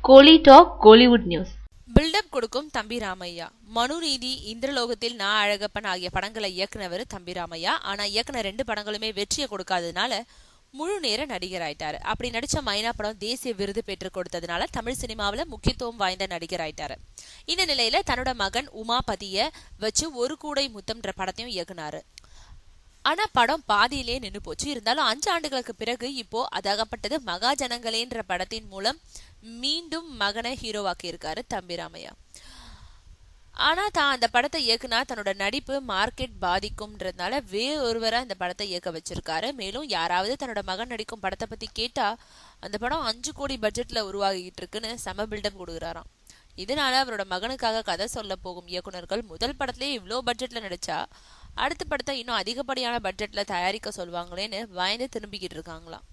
கோலி talk Kollywood news. Build up கொடுக்கும் தம்பி ராமையா. மனுநீதி, இந்திரலோகத்தில் நான் அழகப்பன் ஆகிய படங்களை இயக்குனவர் தம்பி ராமையா. ஆனா இயக்குன 2 படங்களுமே வெற்றியை கொடுக்காததுனால முழு நேர நடிகர் ஆயிட்டாரு. அப்படி நடிச்ச மைனா படம் தேசிய விருது பெற்று கொடுத்ததுனால தமிழ் சினிமாவில முக்கியத்துவம் வாய்ந்த நடிகர் ஆயிட்டாரு. இந்த நிலையில தன்னோட மகன் உமாபதிய வச்சு ஒரு கூடை முத்தம்ன்ற படத்தையும் இயக்குனாரு. ஆனா படம் பாதியிலே நின்று போச்சு. இருந்தாலும் 5 ஆண்டுகளுக்கு பிறகு இப்போ அதாகப்பட்டது மகாஜனங்களேன்ற படத்தின் மூலம் மீண்டும் மகனை ஹீரோவாக்கி இருக்காரு தம்பி ராமையா. ஆனா தான் அந்த படத்தை இயக்குனா தன்னோட நடிப்பு மார்க்கெட் பாதிக்கும்ன்றதுனால வேறொருவரை அந்த படத்தை இயக்க வச்சிருக்காரு. மேலும் யாராவது தன்னோட மகன் நடிக்கும் படத்தை பத்தி கேட்டா அந்த படம் 5 கோடி பட்ஜெட்ல உருவாகிட்டு இருக்குன்னு செம பில்டப் கொடுக்குறாராம். இதனால அவரோட மகனுக்காக கதை சொல்ல போகும் இயக்குனர்கள் முதல் படத்திலேயே இவ்வளோ பட்ஜெட்ல நடிச்சா அடுத்த படத்தை இன்னும் அதிகப்படியான பட்ஜெட்ல தயாரிக்க சொல்வாங்களேன்னு பயந்து திரும்பிக்கிட்டு இருக்காங்களாம்.